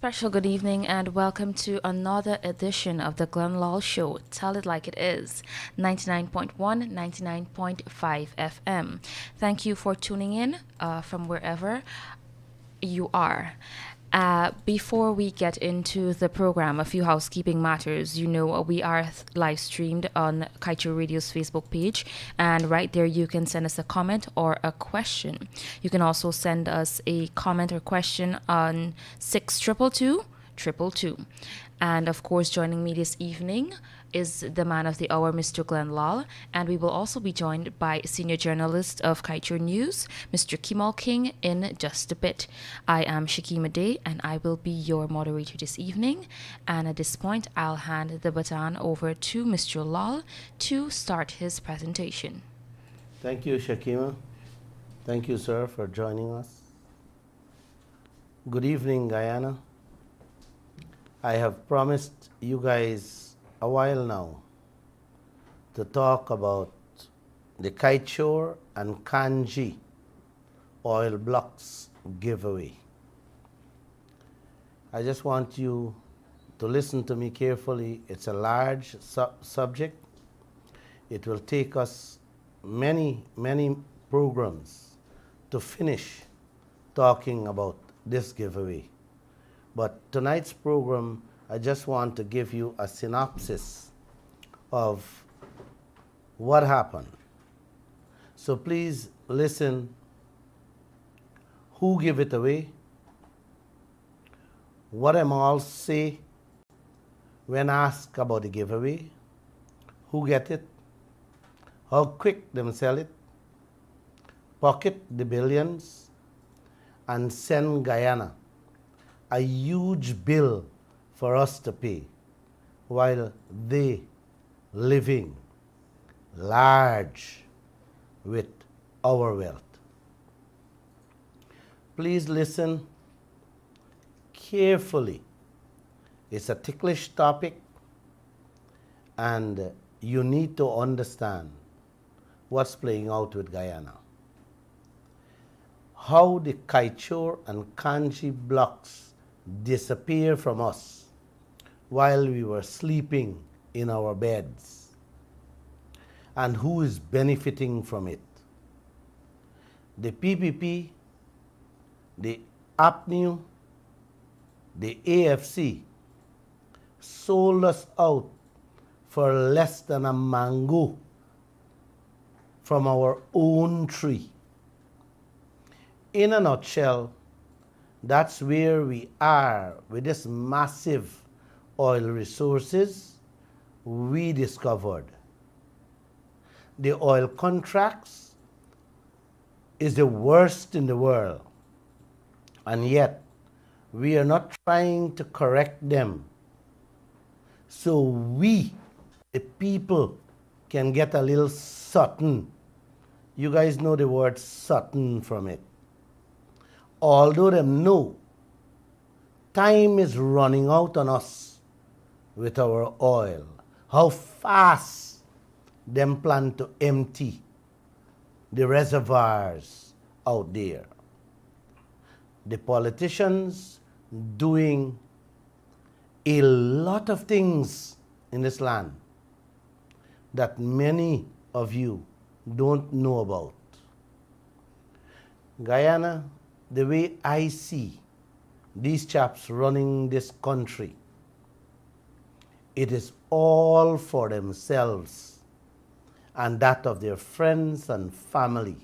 Special good evening and welcome to another edition of the Lall Show. Tell it like it is. 99.1, 99.5 FM. Thank you for tuning in from wherever you are. Before we get into the program, a few housekeeping matters. You know, we are live streamed on Kaieteur Radio's Facebook page, and right there you can send us a comment or a question. You can also send us a comment or question on 6222 222. And of course, joining me this evening is the man of the hour, Mr. Lall, and we will also be joined by senior journalist of Kaieteur News, Mr. Kimal King, in just a bit. I am Shakima Day, and I will be your moderator this evening. And at this point, I'll hand the baton over to Mr. Lall to start his presentation. Thank you, Shakima. Thank you, sir, for joining us. Good evening, Guyana. I have promised you guys a while now to talk about the Kaieteur and Kanji oil blocks giveaway. I just want you to listen to me carefully. It's a large subject. It will take us many programs to finish talking about this giveaway. But tonight's program, I just want to give you a synopsis of what happened. So please listen. Who give it away? What am all say when asked about the giveaway? Who get it? How quick them sell it? Pocket the billions and send Guyana a huge bill for us to pay while they living large with our wealth. Please listen carefully. It's a ticklish topic and you need to understand what's playing out with Guyana. How the Kaieteur and Kanji blocks disappear from us while we were sleeping in our beds, and who is benefiting from it. The PPP, the APNU, the AFC sold us out for less than a mango from our own tree. In a nutshell, that's where we are with this massive oil resources we discovered. The oil contracts is the worst in the world, and yet we are not trying to correct them so we, the people, can get a little something. You guys know the word something from it. Although them know time is running out on us with our oil, how fast them plan to empty the reservoirs out there. The politicians doing a lot of things in this land that many of you don't know about. Guyana, the way I see these chaps running this country, it is all for themselves and that of their friends and family.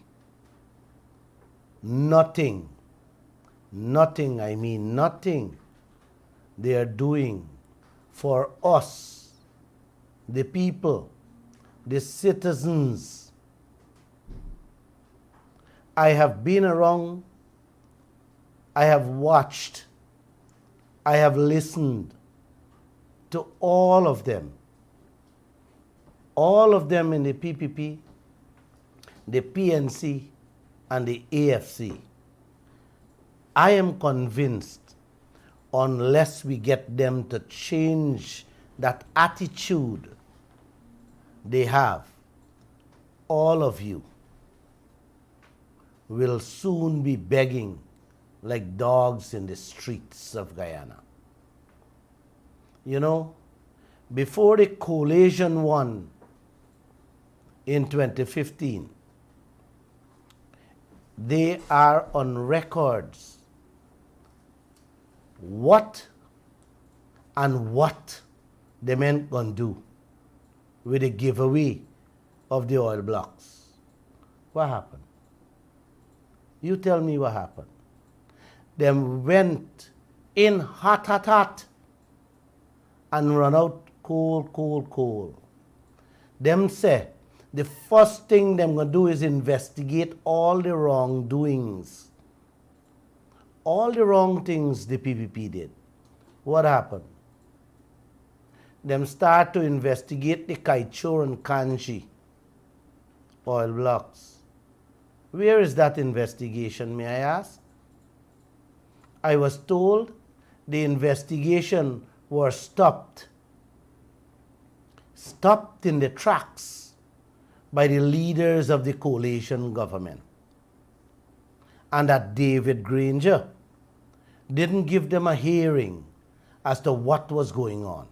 Nothing, I mean nothing they are doing for us, the people, the citizens. I have been around, I have watched, I have listened to all of them in the PPP, the PNC, and the AFC. I am convinced unless we get them to change that attitude they have, all of you will soon be begging like dogs in the streets of Guyana. You know, before the coalition won in 2015, they are on records what the men gonna do with the giveaway of the oil blocks. What happened? You tell me what happened. Them went in hot and run out coal. Them say the first thing them gonna do is investigate all the wrongdoings. All the wrong things the PPP did. What happened? Them start to investigate the Kaieteur and Kanji oil blocks. Where is that investigation, may I ask? I was told the investigation was stopped in the tracks by the leaders of the coalition government, and that David Granger didn't give them a hearing as to what was going on.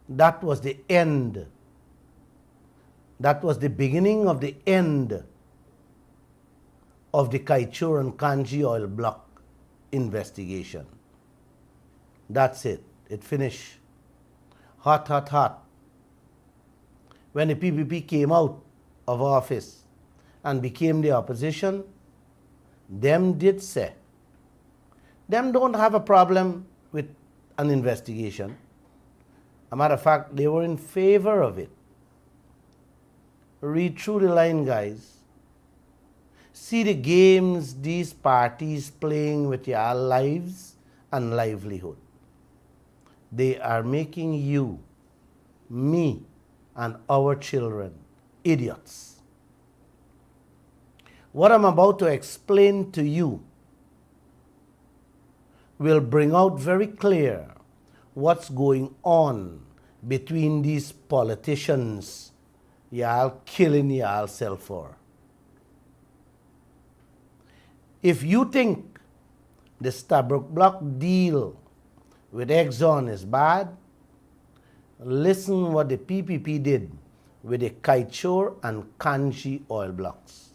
That was the end. That was the beginning of the end of the Kaieteur and Kanji oil block investigation. That's it. It finished. Hot. When the PPP came out of office and became the opposition, them did say, them don't have a problem with an investigation. A matter of fact, they were in favor of it. Read through the line, guys. See the games these parties playing with your lives and livelihood. They are making you, me, and our children idiots. What I'm about to explain to you will bring out very clear what's going on between these politicians y'all killing y'allself for. If you think the Stabroek Block deal with Exxon is bad, listen what the PPP did with the Kaieteur and Kanji oil blocks.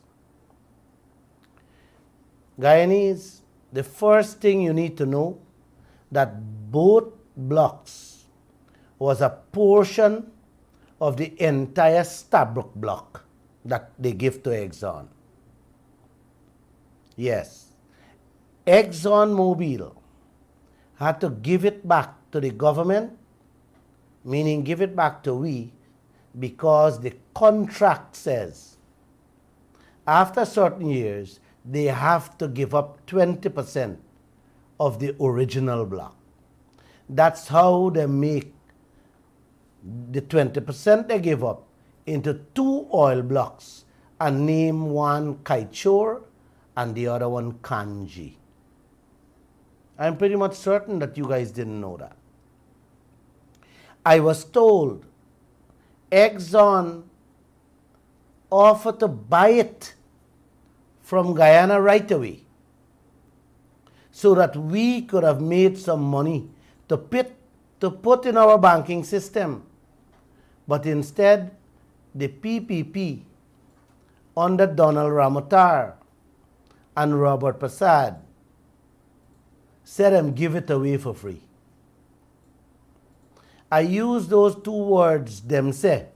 Guyanese, the first thing you need to know that both blocks was a portion of the entire Stabroek Block that they give to Exxon. Yes, ExxonMobil had to give it back to the government, meaning give it back to we, because the contract says after certain years they have to give up 20% of the original block. That's how they make the 20% they give up into 2 oil blocks and name one Kaieteur and the other one Kanji. I'm pretty much certain that you guys didn't know that. I was told Exxon offered to buy it from Guyana right away so that we could have made some money to put in our banking system. But instead, the PPP under Donald Ramotar and Robert Prasad said them give it away for free. I use those 2 words, them say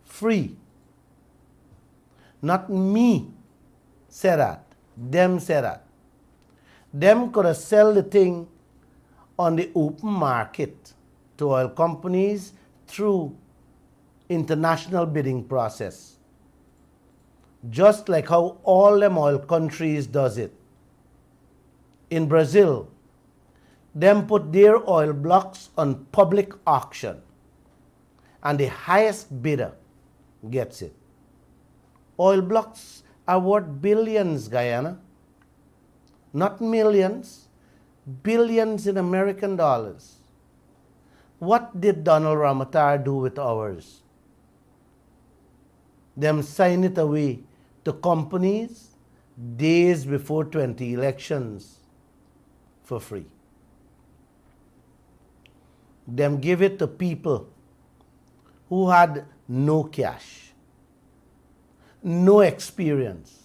free. Not me say that, them say that. Them could have sell the thing on the open market to oil companies through international bidding process. Just like how all them oil countries does it. In Brazil, them put their oil blocks on public auction and the highest bidder gets it. Oil blocks are worth billions, Guyana. Not millions, billions in American dollars. What did Donald Ramotar do with ours? Them sign it away to companies days before 20 elections for free. Them give it to people who had no cash, no experience,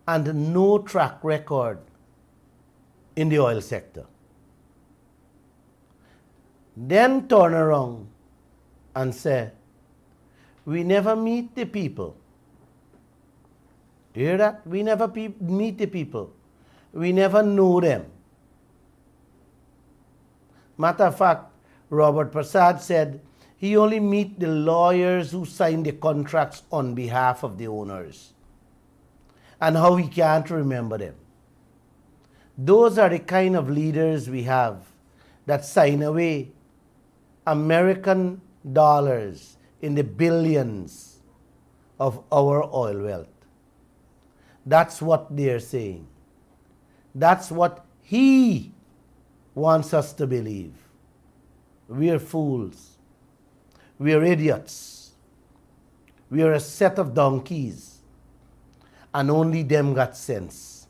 and no track record in the oil sector. Then turn around and say, we never meet the people. You hear that? We never meet the people. We never know them. Matter of fact, Robert Prasad said he only meet the lawyers who sign the contracts on behalf of the owners, and how he can't remember them. Those are the kind of leaders we have that sign away American dollars in the billions of our oil wealth. That's what they're saying. That's what he wants us to believe. We're fools. We're idiots. We're a set of donkeys. And only them got sense.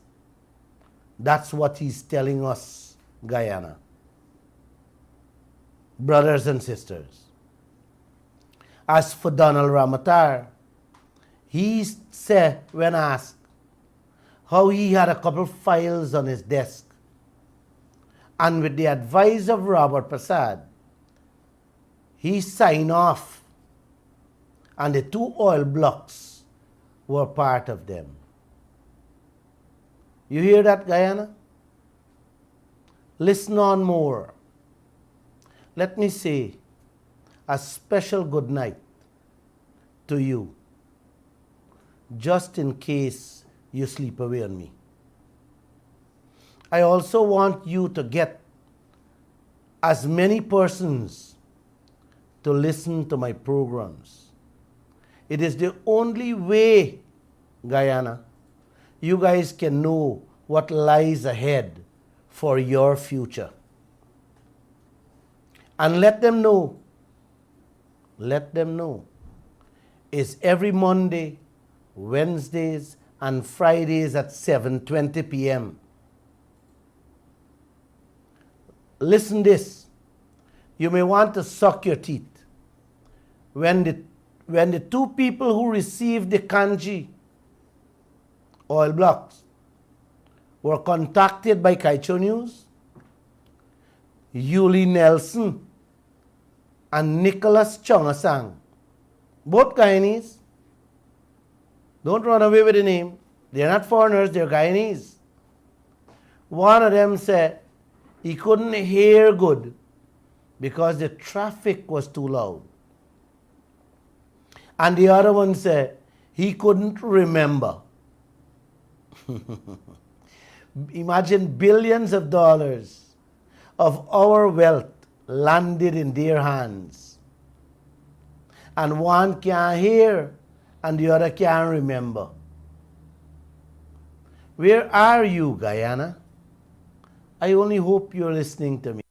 That's what he's telling us, Guyana. Brothers and sisters. As for Donald Ramotar, he said when asked how he had a couple files on his desk, and with the advice of Robert Prasad, he signed off, and the 2 oil blocks were part of them. You hear that, Guyana? Listen on more. Let me say a special good night to you, just in case you sleep away on me. I also want you to get as many persons to listen to my programs. It is the only way, Guyana, you guys can know what lies ahead for your future. And let them know, it's every Monday, Wednesdays, and Fridays at 7:20 p.m. Listen this. You may want to suck your teeth. When the 2 people who received the Kanji oil blocks were contacted by Kaieteur News, Yuli Nelson and Nicholas Chongasang, both Guyanese. Don't run away with the name. They're not foreigners, they're Guyanese. One of them said he couldn't hear good because the traffic was too loud. And the other one said he couldn't remember. Imagine billions of dollars of our wealth landed in their hands. And one can't hear and the other can't remember. Where are you, Guyana? I only hope you're listening to me.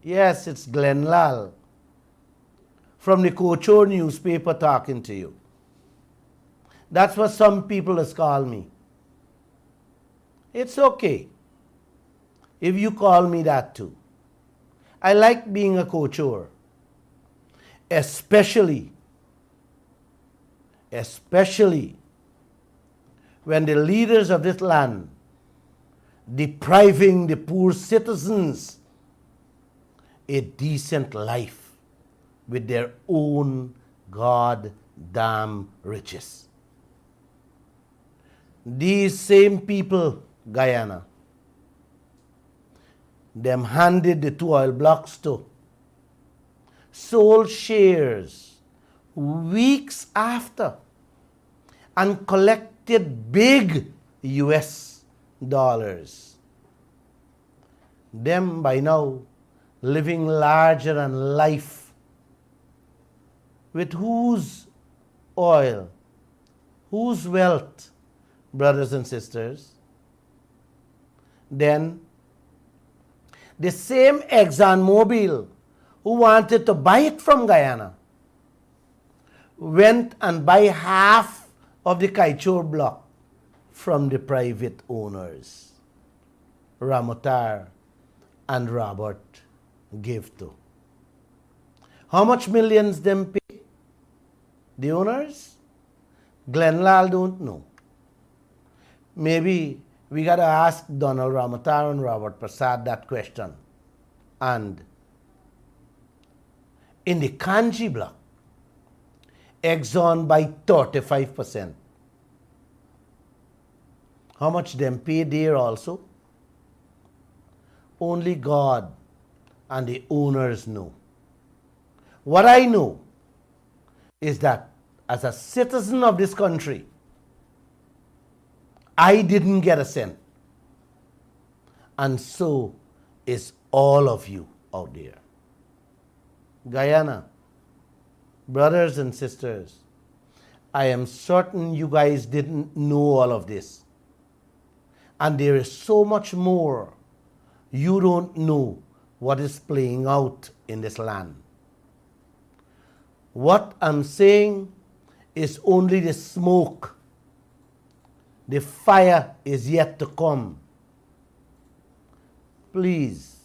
Yes, it's Glenn Lall from the Kaieteur newspaper talking to you. That's what some people has called me. It's okay if you call me that too. I like being a Kaieteur, especially when the leaders of this land depriving the poor citizens a decent life with their own goddamn riches. These same people, Guyana, them handed the 2 oil blocks to, sold shares weeks after, and collected big US dollars. Them by now living larger than life. With whose oil, whose wealth, brothers and sisters? Then the same ExxonMobil who wanted to buy it from Guyana went and buy half of the Kaieteur block from the private owners, Ramotar and Robert gave to. How much millions them pay? The owners? Lall don't know. Maybe we got to ask Donald Ramotar and Robert Prasad that question. And in the Kanji block, Exxon by 35%. How much them pay there also? Only God and the owners know. What I know is that as a citizen of this country, I didn't get a cent. And so is all of you out there. Guyana, brothers and sisters, I am certain you guys didn't know all of this. And there is so much more you don't know what is playing out in this land. What I'm saying is only the smoke. The fire is yet to come. Please,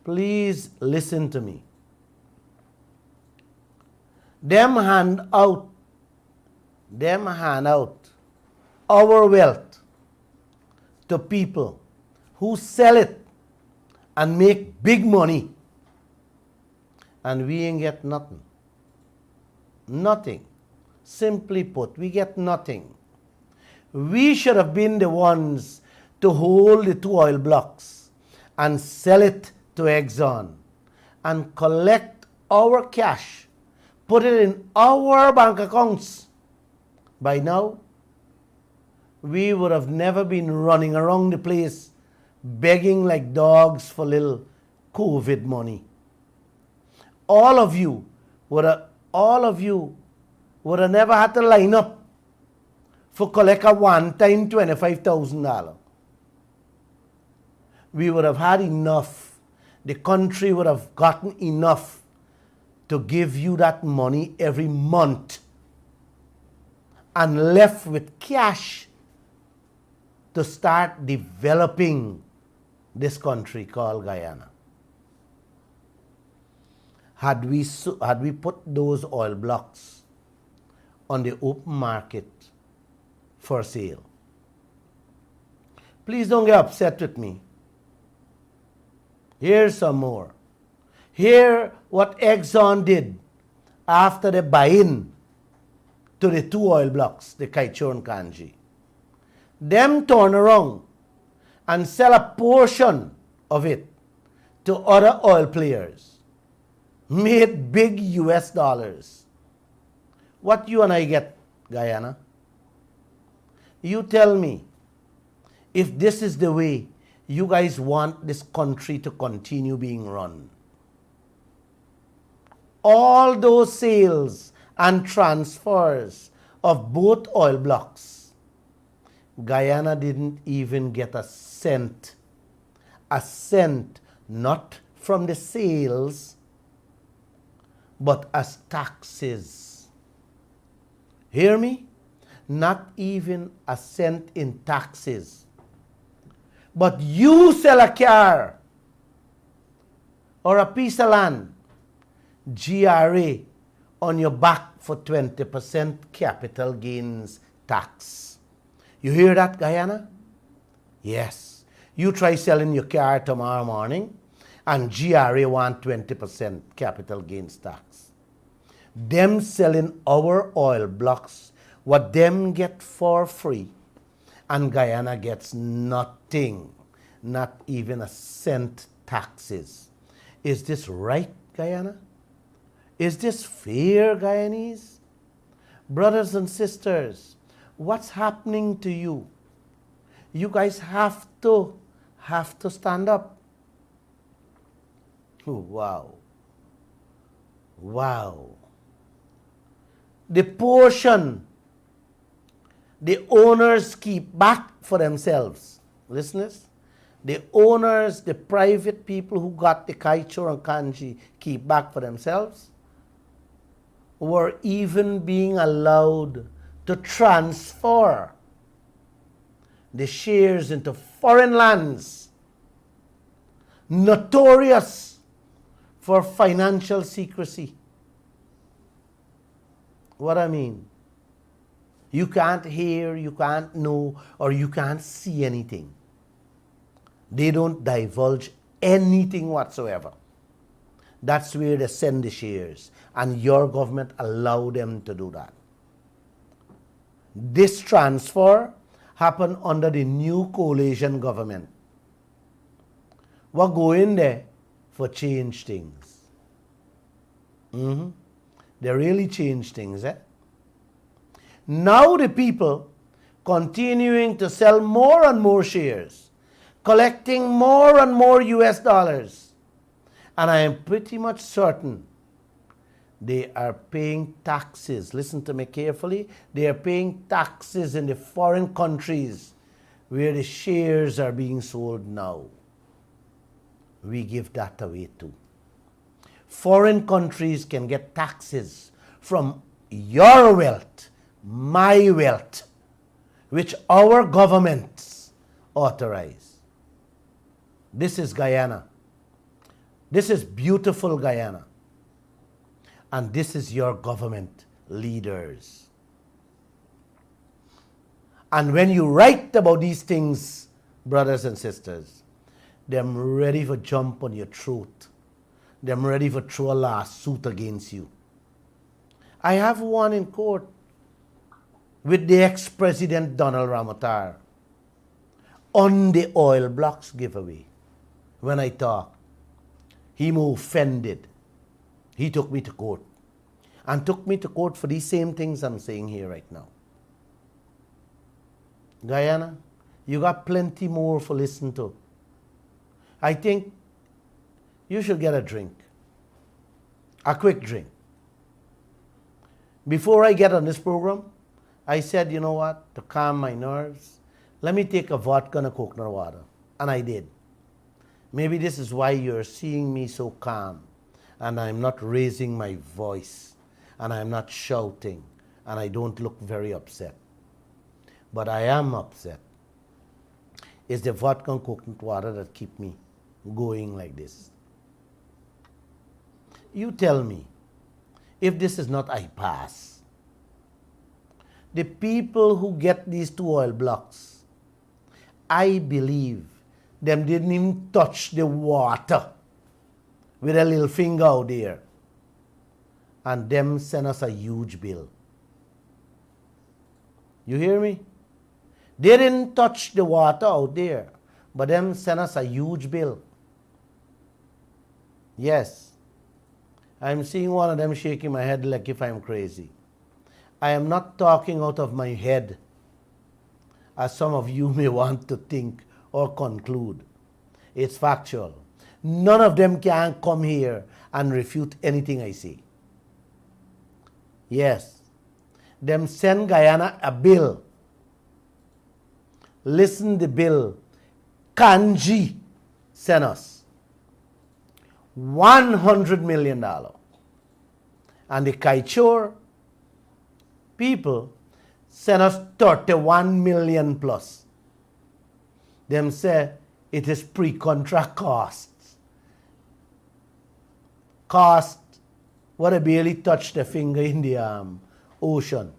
please listen to me. Them hand out our wealth to people who sell it and make big money. And we ain't get nothing. Nothing. Simply put, we get nothing. We should have been the ones to hold the 2 oil blocks and sell it to Exxon and collect our cash, put it in our bank accounts. By now, we would have never been running around the place begging like dogs for little COVID money. All of you would have never had to line up for collect a one-time $25,000. We would have had enough. The country would have gotten enough to give you that money every month and left with cash to start developing this country called Guyana. Had we put those oil blocks on the open market for sale. Please don't get upset with me. Here's some more. Hear what Exxon did after the buy-in to the 2 oil blocks, the Kaieteur and Kanji. Them turn around and sell a portion of it to other oil players. Made big US dollars. What you and I get, Guyana? You tell me, if this is the way you guys want this country to continue being run. All those sales and transfers of both oil blocks, Guyana didn't even get a cent. A cent, not from the sales, but as taxes. Hear me? Not even a cent in taxes. But you sell a car or a piece of land, GRA on your back for 20% capital gains tax. You hear that, Guyana? Yes. You try selling your car tomorrow morning and GRA want 20% capital gains tax. Them selling our oil blocks, what them get for free, and Guyana gets nothing, not even a cent taxes. Is this right, Guyana? Is this fair, Guyanese? Brothers and sisters, what's happening to you? You guys have to stand up. Oh, wow. Wow. The portion the owners keep back for themselves. Listeners, the owners, the private people who got the Kaieteur and Kanji keep back for themselves, were even being allowed to transfer the shares into foreign lands, notorious for financial secrecy. What I mean? You can't hear, you can't know, or you can't see anything. They don't divulge anything whatsoever. That's where they send the shares, and your government allow them to do that. This transfer happened under the new coalition government. We're going there for change things. They really change things, eh? Now the people continuing to sell more and more shares, collecting more and more US dollars. And I am pretty much certain they are paying taxes. Listen to me carefully. They are paying taxes in the foreign countries where the shares are being sold now. We give that away too. Foreign countries can get taxes from your wealth, my wealth, which our governments authorize. This is Guyana. This is beautiful Guyana. And this is your government leaders. And when you write about these things, brothers and sisters, them ready for jump on your throat. Them ready for throw a lawsuit against you. I have one in court with the ex-president Donald Ramotar on the oil blocks giveaway. When I talk, he moved offended. He took me to court. And took me to court for these same things I'm saying here right now. Guyana, you got plenty more for listen to. I think you should get a drink. A quick drink. Before I get on this program, I said, you know what, to calm my nerves, let me take a vodka and a coconut water. And I did. Maybe this is why you're seeing me so calm. And I'm not raising my voice. And I'm not shouting. And I don't look very upset. But I am upset. It's the vodka and coconut water that keep me going like this. You tell me, if this is not I pass, the people who get these 2 oil blocks, I believe them didn't even touch the water with a little finger out there. And them send us a huge bill. You hear me? They didn't touch the water out there, but them send us a huge bill. Yes. I'm seeing one of them shaking my head like if I'm crazy. I am not talking out of my head, as some of you may want to think or conclude. It's factual. None of them can come here and refute anything I say. Yes. Them send Guyana a bill. Listen the bill. Kanji sent us $100 million. And the Kaieteur people sent us 31 million plus. Them say it is pre-contract costs. Cost, what I barely touched the finger in the ocean.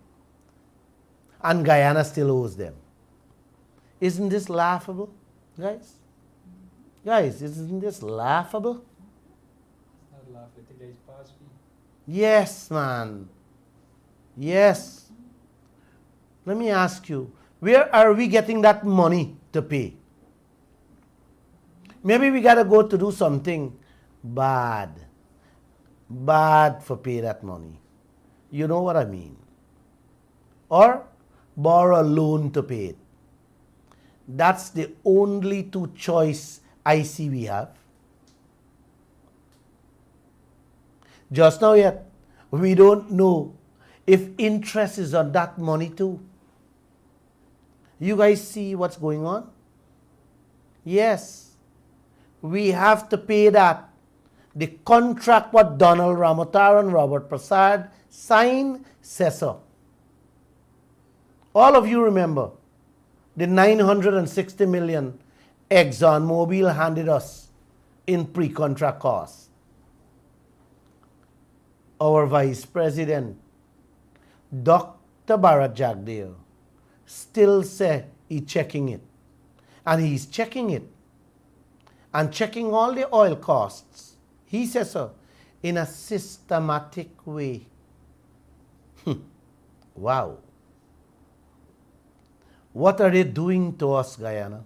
And Guyana still owes them. Isn't this laughable, guys? Guys, isn't this laughable? It's not laughable, the guy's pass fee. Yes, man. Yes. Let me ask you, where are we getting that money to pay? Maybe we got to go to do something bad. Bad for pay that money. You know what I mean? Or borrow a loan to pay it. That's the only 2 choice I see we have. Just now yet, we don't know if interest is on that money too. You guys see what's going on? Yes, we have to pay that. The contract what Donald Ramotar and Robert Prasad signed says so. All of you remember, the 960 million ExxonMobil handed us in pre-contract costs. Our Vice President, Dr. Bharat Jagdeo, still say he's checking it. And he's checking it. And checking all the oil costs. He says so in a systematic way. Wow. What are they doing to us, Guyana?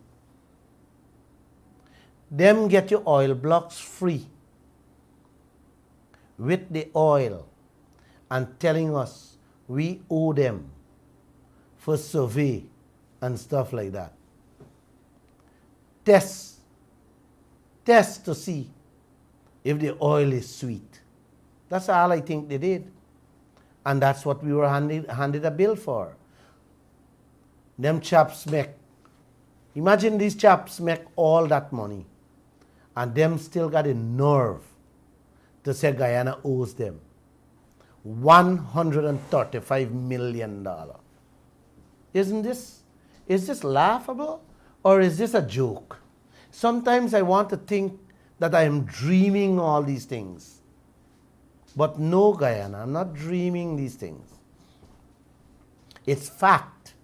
Them get your oil blocks free with the oil and telling us we owe them for survey and stuff like that. Test to see if the oil is sweet. That's all I think they did. And that's what we were handed a bill for. Them chaps imagine these chaps make all that money and them still got a nerve to say Guyana owes them $135 million. Is this laughable or is this a joke? Sometimes I want to think that I am dreaming all these things. But no, Guyana, I'm not dreaming these things. It's fact.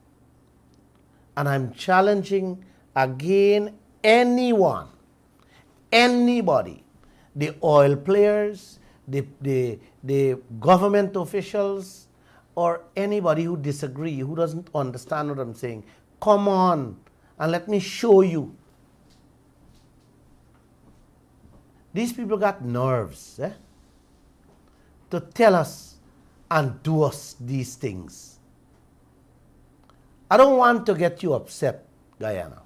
And I'm challenging again anyone, anybody, the oil players, the government officials, or anybody who disagree, who doesn't understand what I'm saying. Come on and let me show you. These people got nerves to tell us and do us these things. I don't want to get you upset, Guyana.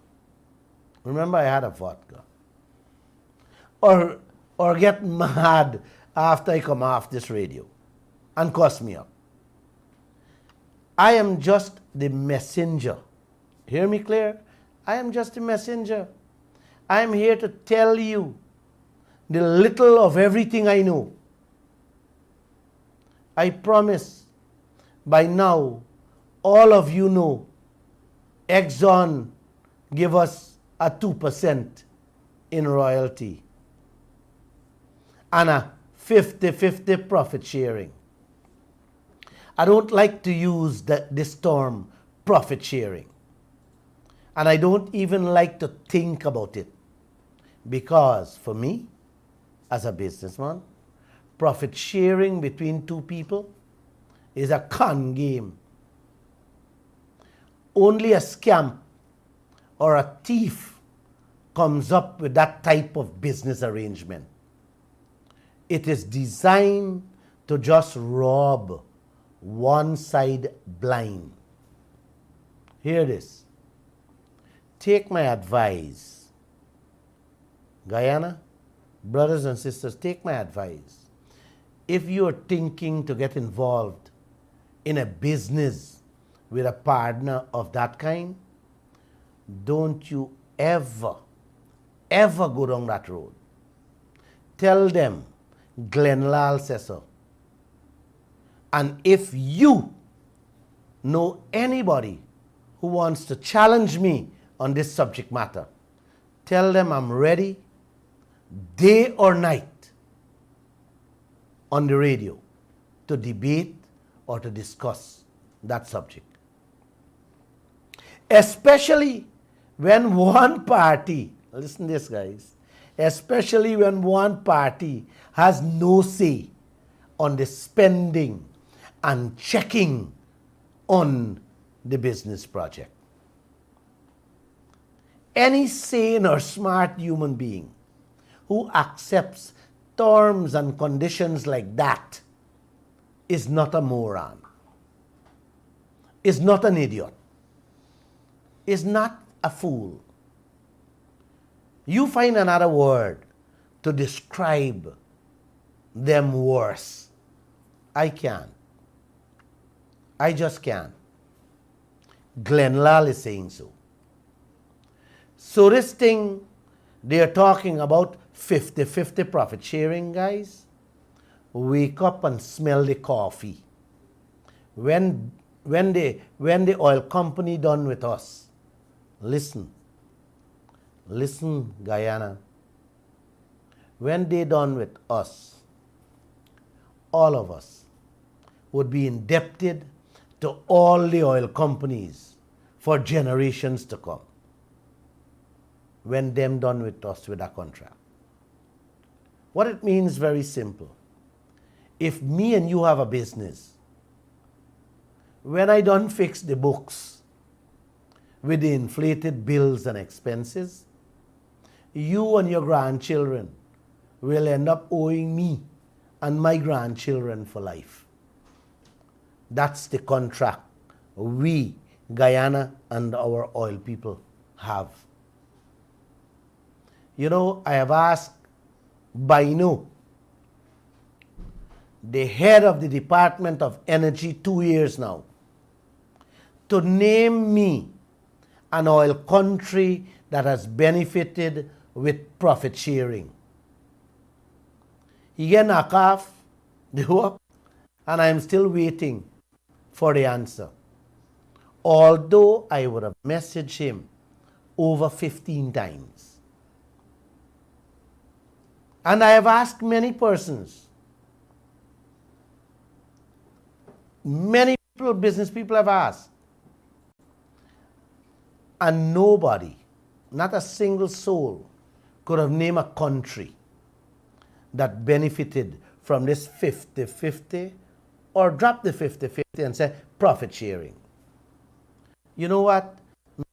Remember, I had a vodka. Or get mad after I come off this radio and cuss me up. I am just the messenger. Hear me clear? I am just the messenger. I am here to tell you the little of everything I know. I promise by now all of you know Exxon give us a 2% in royalty and a 50-50 profit sharing. I don't like to use this term profit sharing. And I don't even like to think about it. Because for me, as a businessman, profit sharing between two people is a con game. Only a scam or a thief comes up with that type of business arrangement. It is designed to just rob one side blind. Hear this. Take my advice. Guyana, brothers and sisters, take my advice. If you're thinking to get involved in a business with a partner of that kind, don't you ever go down that road. Tell them Lall says so. And if you know anybody who wants to challenge me on this subject matter, tell them I'm ready day or night on the radio to debate or to discuss that subject. Especially when one party, listen to this guys, especially when one party has no say on the spending and checking on the business project. Any sane or smart human being who accepts terms and conditions like that is not a moron, is not an idiot, is not a fool. You find another word to describe them worse. I can't. I just can't. Lall is saying so. So this thing, they're talking about 50-50 profit sharing, guys. Wake up and smell the coffee. When the oil company done with us, Listen. Listen, Guyana. When they done with us, all of us would be indebted to all the oil companies for generations to come. When them done with us with a contract. What it means, very simple. If me and you have a business, when I done fix the books with the inflated bills and expenses, you and your grandchildren will end up owing me and my grandchildren for life. That's the contract we, Guyana, and our oil people have. You know, I have asked Baino, the head of the Department of Energy, 2 years now, to name me an oil country that has benefited with profit sharing. He get knocked off the hook, and I'm still waiting for the answer. Although I would have messaged him over 15 times. And I have asked many persons, many people, business people have asked, and nobody, not a single soul, could have named a country that benefited from this 50-50 or dropped the 50-50 and said profit sharing. You know what?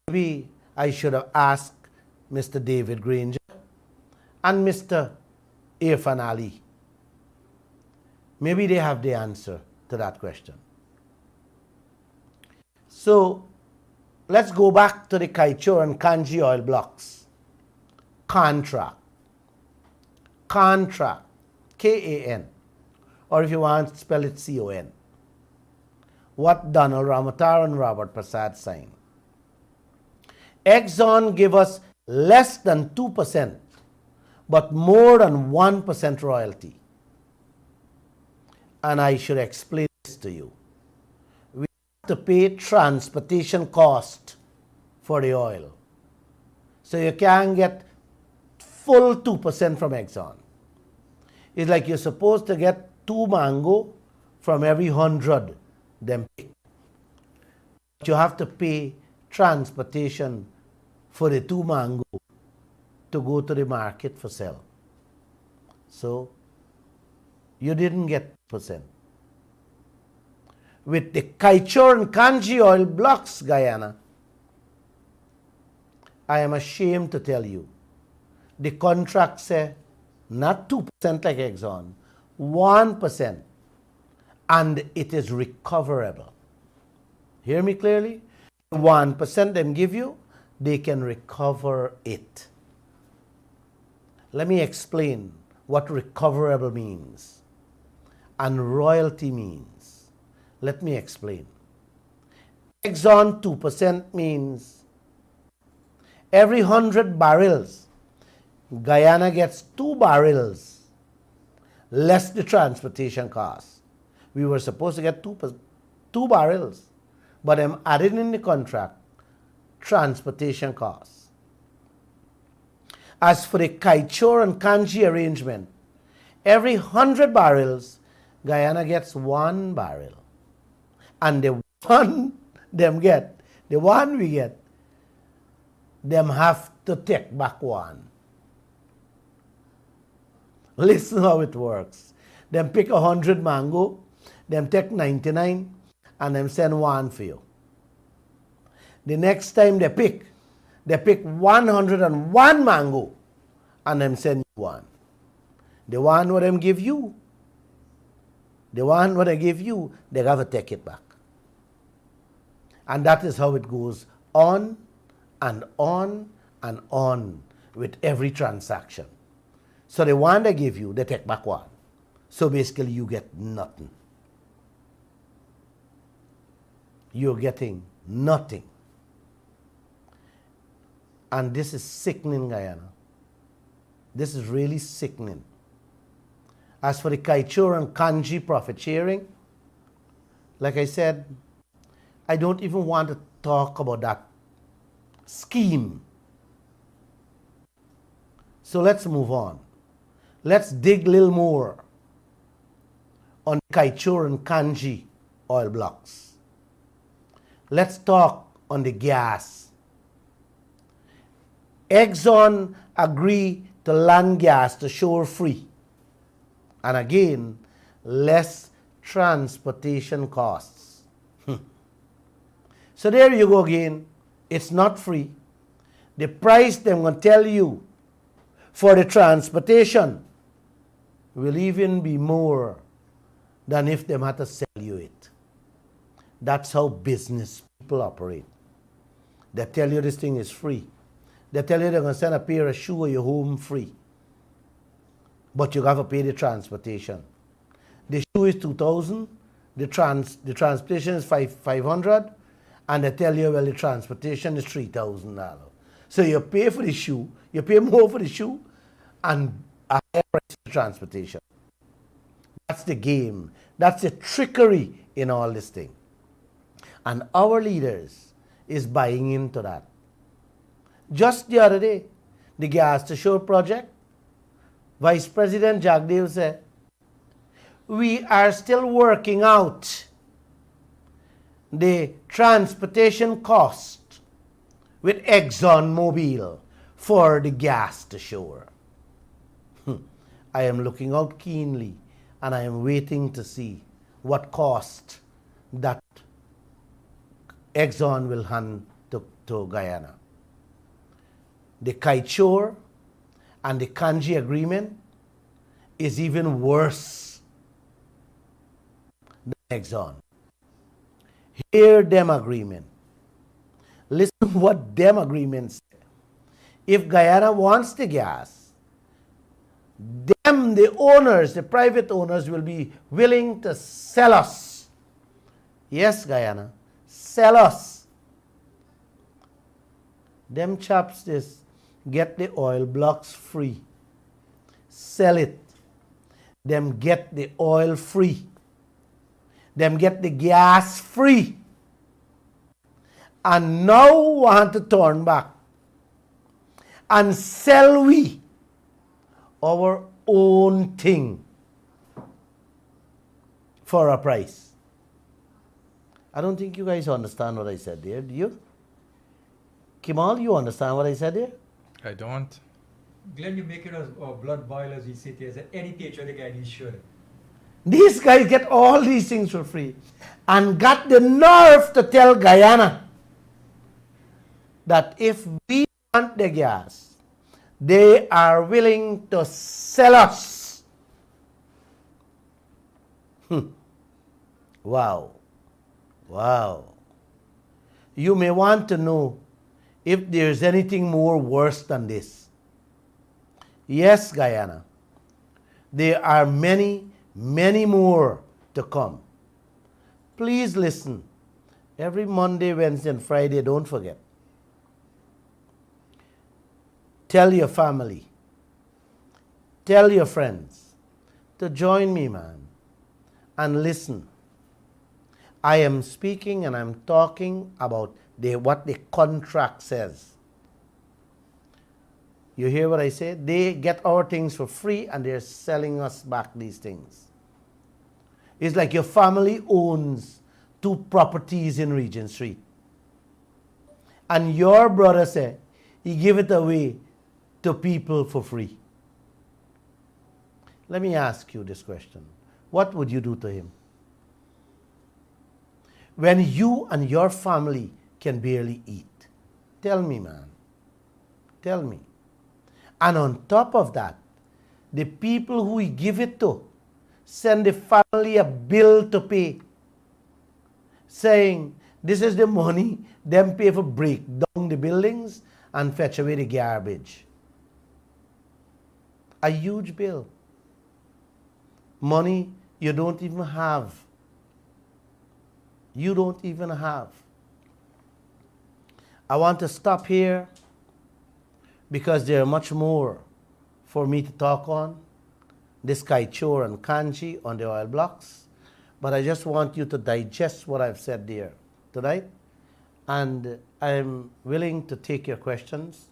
Maybe I should have asked Mr. David Granger and Mr. Irfan Ali. Maybe they have the answer to that question. So let's go back to the Kaieteur and Kanji oil blocks. Contract. Contract. K-A-N. Or if you want to spell it C-O-N. What Donald Ramatar and Robert Prasad signed. Exxon give us less than 2%, but more than 1% royalty. And I should explain this to you. We have to pay transportation cost for the oil. So you can't get full 2% from Exxon. It's like you're supposed to get 2 mango from every 100 them pick. But you have to pay transportation for the 2 mango to go to the market for sale. So you didn't get percent. With the Kaieteur and Kanji oil blocks, Guyana, I am ashamed to tell you, the contract say not 2% like Exxon, 1%, and it is recoverable. Hear me clearly? 1% them give you, they can recover it. Let me explain what recoverable means and royalty means. Let me explain. Exxon 2% means every 100 barrels, Guyana gets 2 barrels less the transportation cost. We were supposed to get 2 barrels, but I'm adding in the contract transportation costs. As for the Kaieteur and Kanji arrangement, every 100 barrels, Guyana gets 1 barrel. And the one we get, them have to take back 1. Listen how it works. Them pick 100 mango, them take 99, and them send 1 for you. The next time they pick 101 mango, and them send you 1. The one what them give you, they have to take it back. And that is how it goes on and on and on with every transaction. So the one they give you, they take back 1. So basically you get nothing. You're getting nothing. And this is sickening, Guyana. This is really sickening. As for the Kaieteur and Kanji profit sharing, like I said, I don't even want to talk about that scheme. So let's move on. Let's dig a little more on Kaieteur and Kanji oil blocks. Let's talk on the gas. Exxon agreed to land gas to shore free. And again, less transportation costs. So there you go again. It's not free. The price they're going to tell you for the transportation will even be more than if they had to sell you it. That's how business people operate. They tell you this thing is free. They tell you they're going to send a pair of shoes or your home free. But you have to pay the transportation. The shoe is $2,000, the transportation is $500, and they tell you, well, the transportation is $3,000. So you pay for the shoe, you pay more for the shoe, and a higher price for the transportation. That's the game. That's the trickery in all this thing. And our leaders is buying into that. Just the other day, the Gas to Shore project, Vice President Jagdev said, we are still working out the transportation cost with ExxonMobil for the gas to shore. I am looking out keenly and I am waiting to see what cost that Exxon will hand to Guyana. The Kaieteur and the Kanji agreement is even worse than Exxon. Hear them agreement. Listen what them agreements say. If Guyana wants the gas, them, the owners, the private owners, will be willing to sell us. Yes, Guyana, sell us. Them chaps this get the oil blocks free. Sell it. Them get the oil free. Them get the gas free. And now want to turn back and sell we our own thing for a price. I don't think you guys understand what I said there, do you? Kimal, you understand what I said there? I don't. Glenn, you make it as blood boil as we sit here. As any teacher, the guy needs should. These guys get all these things for free and got the nerve to tell Guyana that if we want the gas, they are willing to sell us. Wow. Wow. You may want to know if there's anything more worse than this. Yes, Guyana, there are many, many more to come. Please listen. Every Monday, Wednesday, and Friday, don't forget. Tell your family. Tell your friends to join me, man, and listen. I am speaking and I'm talking about what the contract says. You hear what I say? They get our things for free and they're selling us back these things. It's like your family owns 2 properties in Regent Street. And your brother said he give it away to people for free. Let me ask you this question. What would you do to him? When you and your family can barely eat. Tell me, man. Tell me. And on top of that, the people who we give it to send the family a bill to pay, saying, this is the money, them pay for break down the buildings and fetch away the garbage. A huge bill. Money you don't even have. You don't even have. I want to stop here because there are much more for me to talk on. This Kaieteur and Kanji on the oil blocks. But I just want you to digest what I've said there tonight. And I'm willing to take your questions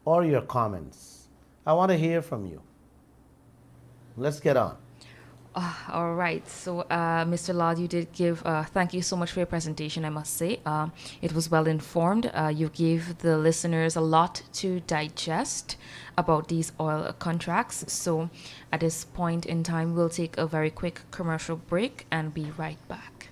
or your comments. I want to hear from you. Let's get on. All right. So, Mr. Lall, you did give, thank you so much for your presentation, I must say. It was well informed. You gave the listeners a lot to digest about these oil contracts. So, at this point in time, we'll take a very quick commercial break and be right back.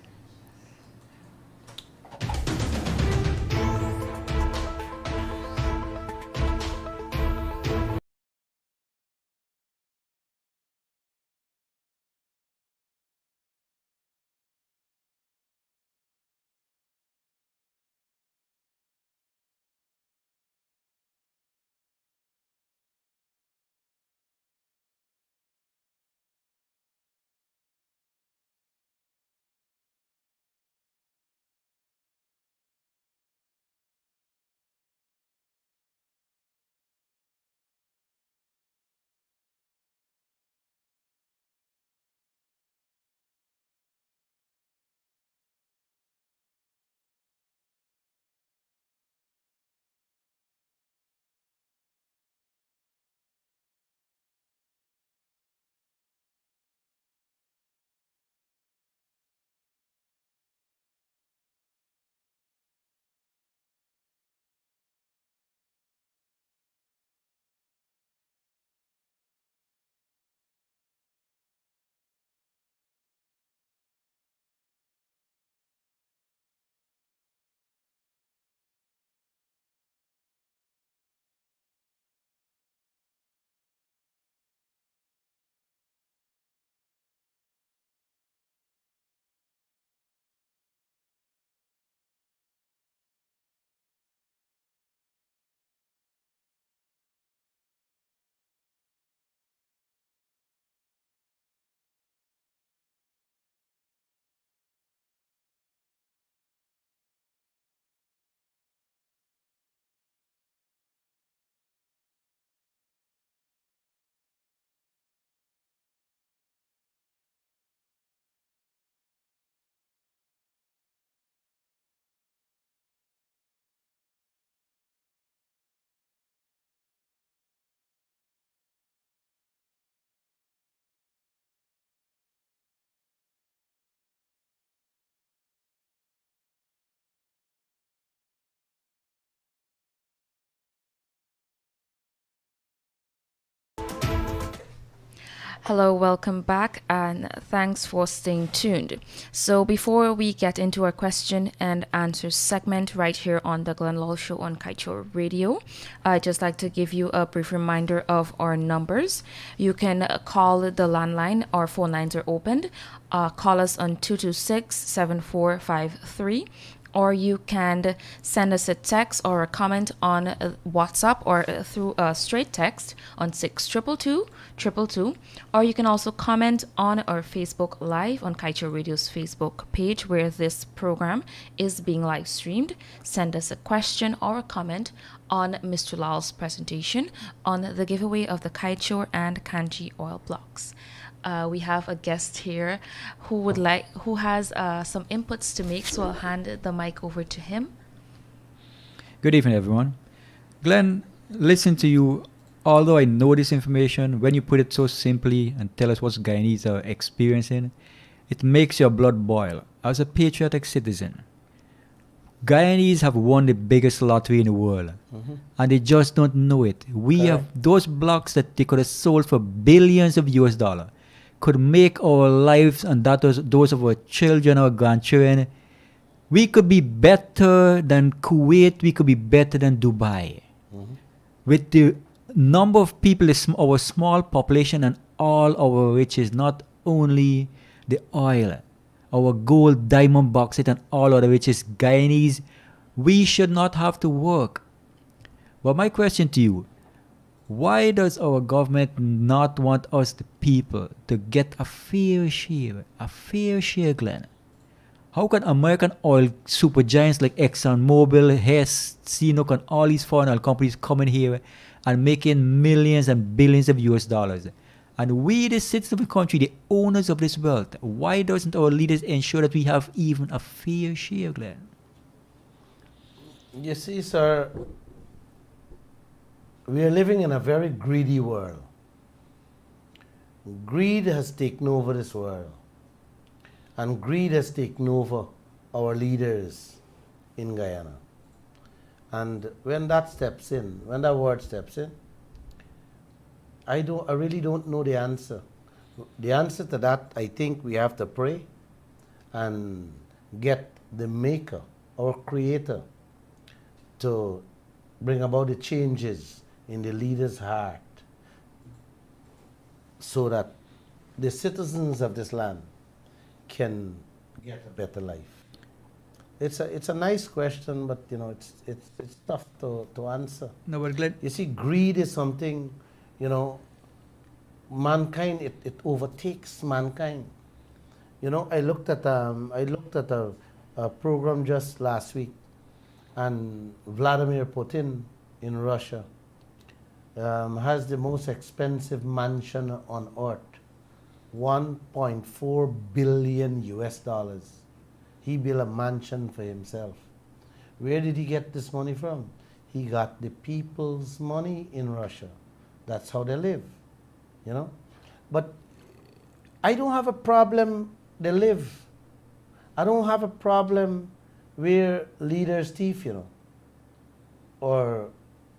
Hello, welcome back, and thanks for staying tuned. So, before we get into our question and answer segment right here on the Glenn Lall Show on Kaieteur Radio, I'd just like to give you a brief reminder of our numbers. You can call the landline, our phone lines are opened. Call us on 226-7453. Or you can send us a text or a comment on WhatsApp or through a straight text on 62222. Or you can also comment on our Facebook Live on Kaieteur Radio's Facebook page where this program is being live streamed. Send us a question or a comment on Mr. Lall's presentation on the giveaway of the Kaieteur and Kanji oil blocks. We have a guest here who has some inputs to make, so I'll hand the mic over to him. Good evening, everyone. Glenn, listen to you. Although I know this information, when you put it so simply and tell us what Guyanese are experiencing, it makes your blood boil. As a patriotic citizen, Guyanese have won the biggest lottery in the world, and they just don't know it. We have those blocks that they could have sold for billions of US dollars. Could make our lives and those of our children, our grandchildren. We could be better than Kuwait. We could be better than Dubai. With the number of people, our small population, and all our riches, not only the oil, our gold, diamond, bauxite, and all other riches, Guyanese, we should not have to work. But my question to you, why does our government not want us, the people, to get a fair share, Glenn? How can American oil supergiants like ExxonMobil, Hess, CNOOC, and all these foreign oil companies come in here and making millions and billions of US dollars? And we, the citizens of the country, the owners of this wealth, why doesn't our leaders ensure that we have even a fair share, Glenn? You see, sir, we are living in a very greedy world. Greed has taken over this world. And greed has taken over our leaders in Guyana. And when that steps in, when that word steps in, I really don't know the answer. The answer to that, I think we have to pray and get the maker, our creator, to bring about the changes in the leader's heart so that the citizens of this land can get a better life. It's a nice question, but you know it's tough to answer. No, but Glenn, You see, greed is something, you know, mankind, it overtakes mankind. You know, I looked at a program just last week, and Vladimir Putin in Russia has the most expensive mansion on earth, 1.4 billion US dollars. He built a mansion for himself. Where did he get this money from? He got the people's money in Russia. That's how they live, you know. But I don't have a problem they live. I don't have a problem where leaders thief, you know,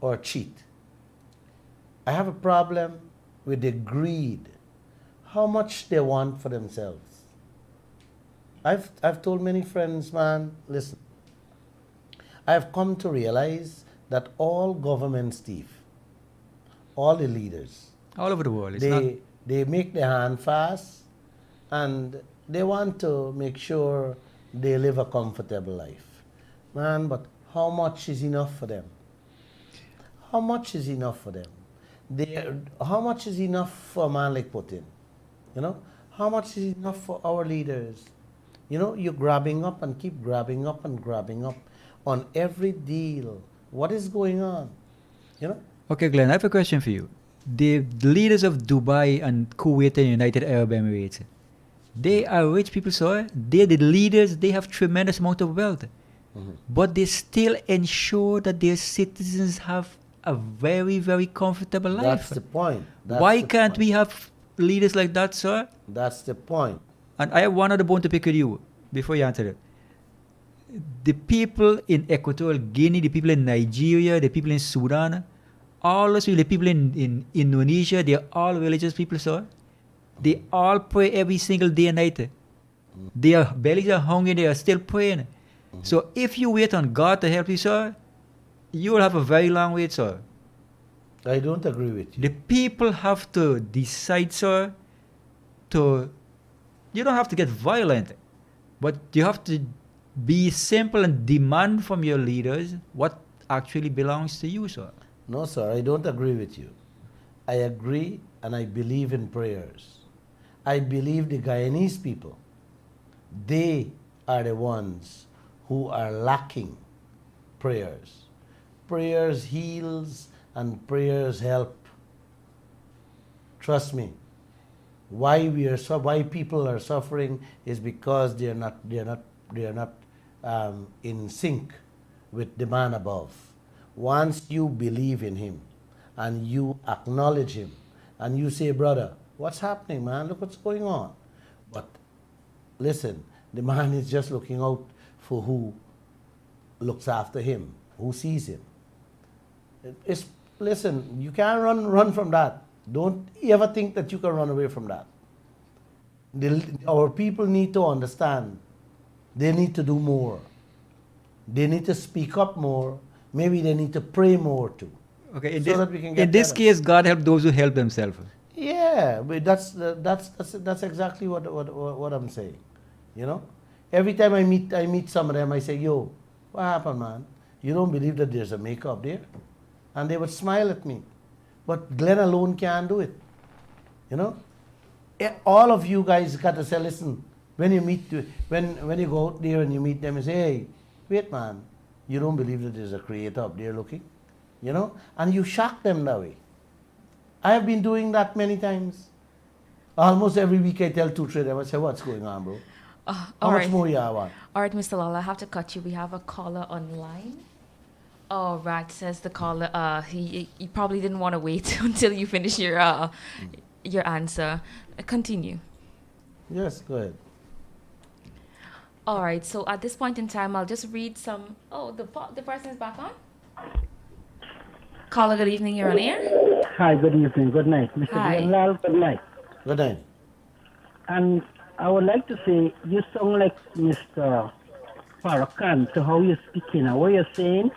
or cheat. I have a problem with the greed, how much they want for themselves. I've told many friends, man, listen, I've come to realize that all governments thief, all the leaders. all over the world, it's not. They make their hand fast and they want to make sure they live a comfortable life. Man, but how much is enough for them? How much is enough for them? How much is enough for a man like Putin? You know, how much is enough for our leaders? You know, you're grabbing up and keep grabbing up and grabbing up on every deal. What is going on? You know? Okay, Glenn, I have a question for you. The leaders of Dubai and Kuwait and United Arab Emirates, they are rich people, sir. They're the leaders. They have tremendous amount of wealth. But they still ensure that their citizens have a very, very comfortable life. That's the point. Why can't we have leaders like that, sir? That's the point. And I have one other bone to pick with you before you answer it. The people in Equatorial Guinea, the people in Nigeria, the people in Sudan, all the people in Indonesia, they are all religious people, sir. They all pray every single day and night. Their bellies are hungry, they are still praying. So if you wait on God to help you, sir, you will have a very long wait, sir. I don't agree with you. The people have to decide, sir, you don't have to get violent, but you have to be simple and demand from your leaders what actually belongs to you, sir. No, sir, I don't agree with you. I agree and I believe in prayers. I believe the Guyanese people, they are the ones who are lacking prayers. Prayers heals and prayers help. Trust me. Why people are suffering is because they are not in sync with the man above. Once you believe in him and you acknowledge him and you say, brother, what's happening, man? Look what's going on. But listen, the man is just looking out for who looks after him, who sees him. Listen, you can't run from that. Don't ever think that you can run away from that. Our people need to understand. They need to do more. They need to speak up more. Maybe they need to pray more too. Okay, that we can get in this better. case, God help those who help themselves. Yeah, but that's exactly what I'm saying. You know, every time I meet some of them, I say, "Yo, what happened, man? You don't believe that there's a maker up there?" And they would smile at me. But Glenn alone can't do it. You know, all of you guys got to say, listen. When you you go out there and you meet them and say, "Hey, wait, man, you don't believe that there's a creator up there looking?" You know, and you shock them that way. I have been doing that many times. Almost every week I tell 2-3 of them, I say, "What's going on, bro? How all much right. more you want?" All right, Mr. Lall, I have to cut you. We have a caller online. Oh, right, says the caller. He probably didn't want to wait until you finish your answer. Continue. Yes, go ahead. All right. So at this point in time, I'll just read some. Oh, the person is back on. Caller, good evening. You're on air. Hi, good evening, good night. Mr. Hi. Lall, good night. Good night. And I would like to say, you sound like Mr. Farrakhan to how you're speaking and what you're saying.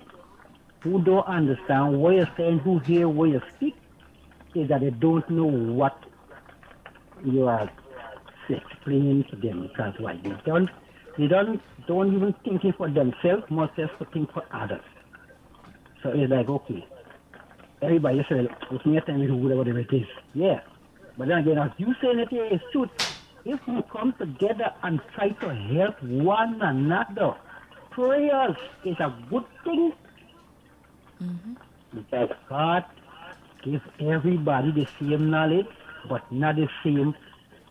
Who don't understand what you're saying, who hear what you speak, is that they don't know what you are explaining to them. Because why? They don't even thinking for themselves, much less to think for others. So it's like, okay, everybody says, looking at them, whatever it is. Yeah. But then again, as you saying it here is truth. If we come together and try to help one another, prayers is a good thing. Because God gives everybody the same knowledge, but not the same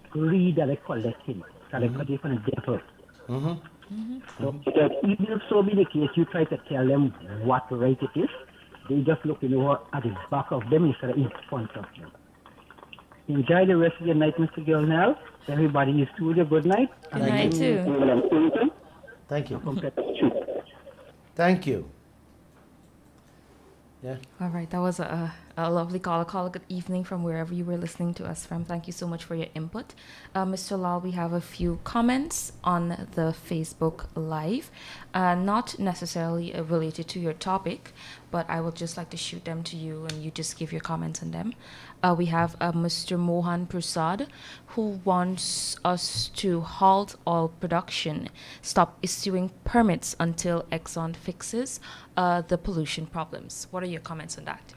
greed that they're collecting. So they cut it from the devil. So because even if so be the case, you try to tell them what right it is, they just looking over at the back of them instead of in front of them. Enjoy the rest of your night, Mr. Gilnell. Everybody in the studio, good night. Good night too. Thank you. Complete the truth. Thank you. Yeah. All right, that was a lovely caller. Caller, good evening from wherever you were listening to us from. Thank you so much for your input. Mr. Lall, we have a few comments on the Facebook Live, not necessarily related to your topic, but I would just like to shoot them to you and you just give your comments on them. We have Mr. Mohan Prasad, who wants us to halt all production, stop issuing permits until Exxon fixes the pollution problems. What are your comments on that?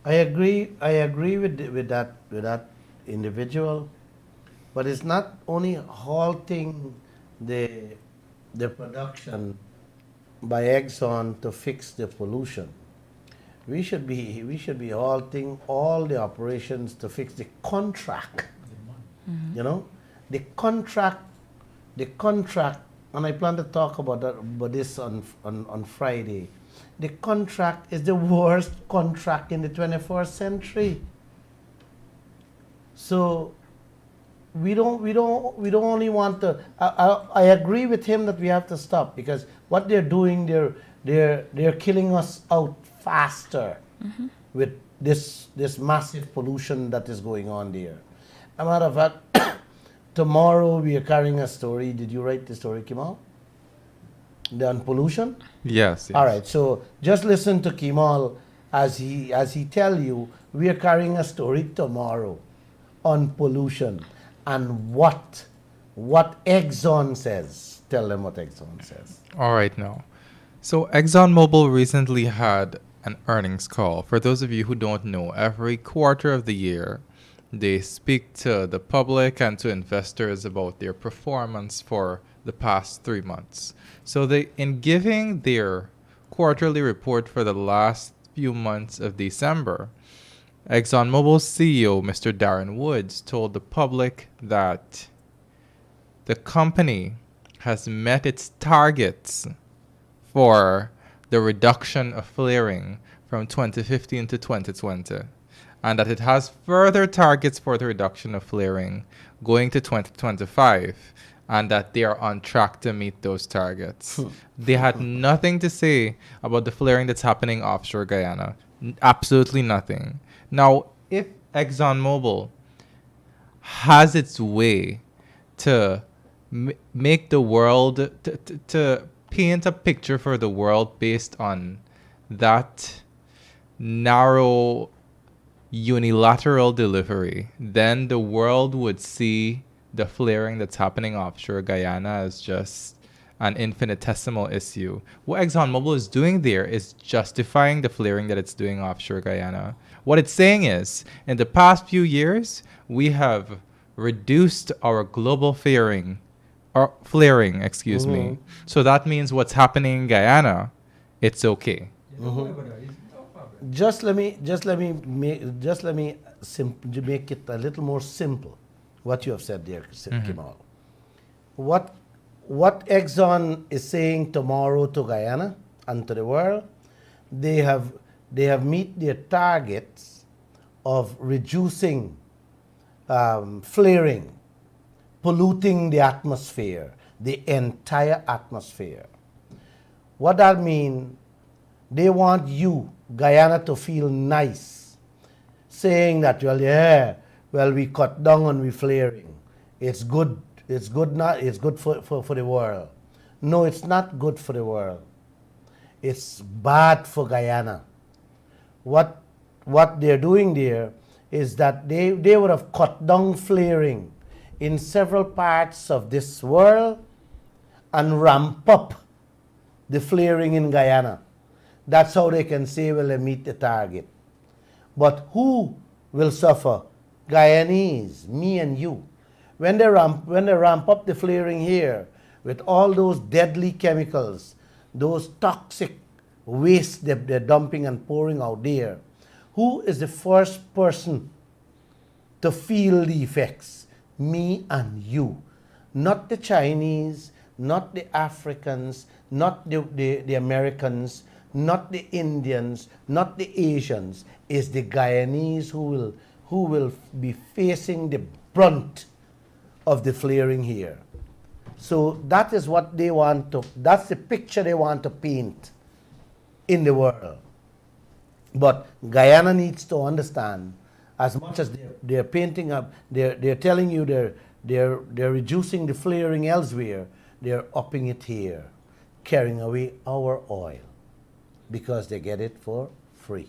I agree with that individual, but it's not only halting the production by Exxon to fix the pollution. We should be halting all the operations to fix the contract. You know, the contract, and I plan to talk about this on Friday. The contract is the worst contract in the 21st century. So we don't only want to. I agree with him that we have to stop, because what they're doing, they're killing us out faster with this massive pollution that is going on there. As a matter of fact, tomorrow we are carrying a story. Did you write the story, Kimal? On pollution? Yes. All right. So just listen to Kimal as he tell you we are carrying a story tomorrow on pollution and what Exxon says. Tell them what Exxon says. All right now. So ExxonMobil recently had an earnings call. For those of you who don't know, every quarter of the year, they speak to the public and to investors about their performance for the past 3 months. So in giving their quarterly report for the last few months of December, ExxonMobil's CEO, Mr. Darren Woods, told the public that the company has met its targets for the reduction of flaring from 2015 to 2020, and that it has further targets for the reduction of flaring going to 2025, and that they are on track to meet those targets. They had nothing to say about the flaring that's happening offshore Guyana. Absolutely nothing. Now, if ExxonMobil has its way to make the world, to paint a picture for the world based on that narrow unilateral delivery, then the world would see the flaring that's happening offshore Guyana as just an infinitesimal issue. What ExxonMobil is doing there is justifying the flaring that it's doing offshore Guyana. What it's saying is, in the past few years, we have reduced our global flaring, excuse me. So that means what's happening in Guyana, it's okay. Just let me make it a little more simple. What you have said there, Kimal. What Exxon is saying tomorrow to Guyana and to the world, they have meet their targets of reducing flaring, polluting the atmosphere, the entire atmosphere. What that means, they want you, Guyana, to feel nice, saying that, we cut down on we flaring. It's good for the world. No, it's not good for the world. It's bad for Guyana. What they're doing there is that they would have cut down flaring in several parts of this world and ramp up the flaring in Guyana. That's how they can say, well, they meet the target. But who will suffer? Guyanese, me and you. When they ramp up the flaring here with all those deadly chemicals, those toxic waste that they're dumping and pouring out there, who is the first person to feel the effects? Me and you. Not the Chinese, not the Africans, not the Americans, not the Indians, not the Asians. It's the Guyanese who will be facing the brunt of the flaring here. So that is what they want to, that's the picture they want to paint in the world. But Guyana needs to understand, as much as they're painting up, they're telling you they're reducing the flaring elsewhere, they're upping it here, carrying away our oil because they get it for free.